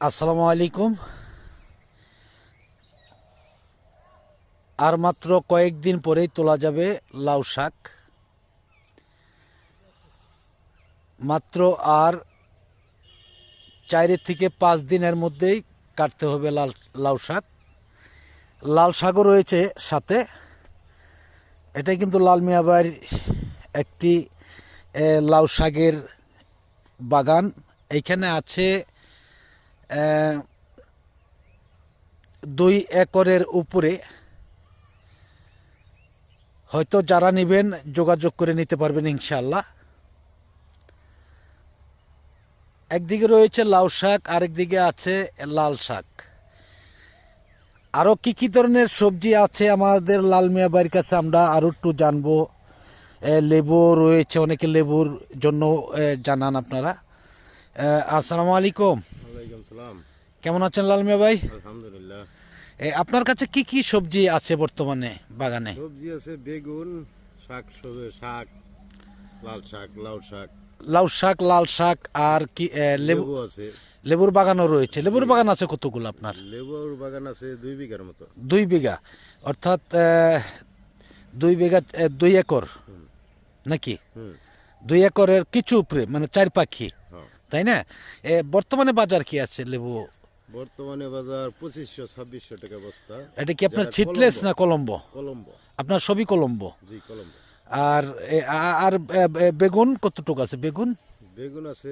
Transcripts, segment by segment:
আসসালামু আলাইকুম। আর মাত্র কয়েকদিন পরেই তোলা যাবে লাউ শাক। মাত্র আর 4 থেকে 5 দিনের মধ্যেই কাটতে হবে লাউ শাক। লাল শাকও রয়েছে সাথে। এটা কিন্তু লাল মিয়া ভাইয়ের একটি লাউ শাকের বাগান। এইখানে আছে 2 একরের উপরে। হয়তো যারা নেবেন যোগাযোগ করে নিতে পারবেন ইনশাআল্লাহ। একদিকে রয়েছে লাউ শাক, আরেকদিকে আছে লাল শাক। আরও কি কি ধরনের সবজি আছে আমাদের লাল মিয়া ভাইয়ের কাছে আমরা আরও একটু জানবো। লেবু রয়েছে, অনেকে লেবুর জন্য জানান আপনারা। আসসালামু আলাইকুম। ওয়ালাইকুম সালাম। কেমন আছেন লাল মিয়া ভাই? আলহামদুলিল্লাহ। আপনার কাছে কি কি সবজি আছে বর্তমানে বাগানে? সবজি আছে বেগুন, শাক, শাক, লাল শাক, লাউ শাক, লাউ শাক, লাল শাক, আর কি লেবু? লেবু আছে। লেবুর বাগানও রয়েছে। লেবুর বাগান আছে কতগুলো আপনার? লেবুর বাগান আছে 2 বিঘার মতো। 2 বিঘা, অর্থাৎ 2 বিঘা 2 একর নাকি? 2 একরের কিছু উপরে, মানে 4 পাখি, হ্যাঁ। তাই না? বর্তমানে বাজার কি আছে লেবু? বর্তমানে বাজার 2500-2600 টাকা বস্তা। এটা কি আপনার যেটা ছিটলেস না কলম্বো? কলম্বো। আপনার সবই কলম্বো। জি, কলম্বো। আর আর বেগুন কতটুকু আছে? বেগুন বেগুন আছে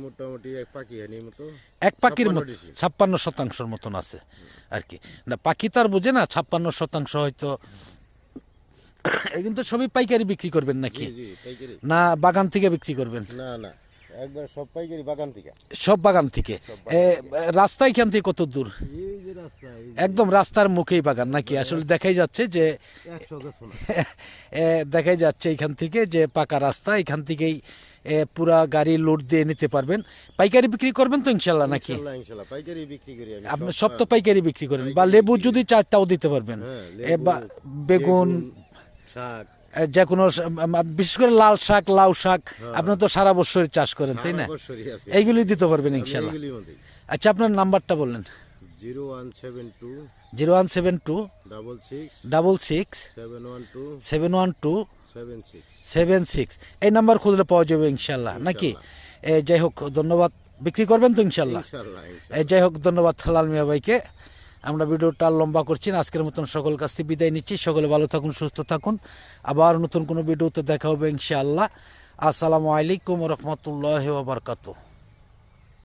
মোটামুটি এক পাখি হানির মতো। এক পাখির 56 মতো ডিসি। 56% মতন আছে আর কি। না পাখি তো আর বুঝে না, 56% হয়তো। কিন্তু সবই পাইকারি বিক্রি করবেন জি, নাকি, জি, পাইকারি। না বাগান থেকে বিক্রি করবেন? না, না, একবার সব পাইকারি বাগান থেকে। সব বাগান থেকে। রাস্তা এখান থেকে কত দূর? এই যে রাস্তা, এই একদম রাস্তার মুখেই বাগান নাকি? আসলে দেখাই যাচ্ছে যে 100 গাছ না। দেখাই যাচ্ছে এখান থেকে যে পাকা রাস্তা। এখান থেকেই পুরা গাড়ি লোড দিয়ে নিতে পারবেন। পাইকারি বিক্রি করবেন তো ইনশাল্লাহ নাকি? ইনশাআল্লাহ, ইনশাআল্লাহ পাইকারি বিক্রি করি আমি। আপনি সব তো পাইকারি বিক্রি করেন, বা লেবু যদি চাই তাও দিতে পারবেন। হ্যাঁ, বা বেগুন, শাক, যে কোনো বিশেষ করে লাল শাক, লাউ শাক আপনি তো সারা বছর চাষ করেন, তাই না? অবশ্যই আছে। এইগুলি দিতে পারবেন ইনশাল্লাহ। এইগুলির মধ্যেই। আচ্ছা, আপনার নাম্বারটা বললেন। 0172 0172 66 66 712 712 76। 76। এই নাম্বার খুঁজলে পাওয়া যাবে ইনশাল্লাহ নাকি? যাই হোক, ধন্যবাদ। বিক্রি করবেন তো ইনশাল্লাহ? ইনশাআল্লাহ, যাই হোক, ধন্যবাদ লাল মিয়া ভাইকে। আমরা ভিডিওটা লম্বা করছি না। আজকের মতন সকল কাছ থেকে বিদায় নিচ্ছি। সকলে ভালো থাকুন, সুস্থ থাকুন। আবার নতুন কোনো ভিডিওতে দেখা হবে ইনশাআল্লাহ। আসসালামু আলাইকুম ওয়া রাহমাতুল্লাহি ওয়া বারাকাতুহু।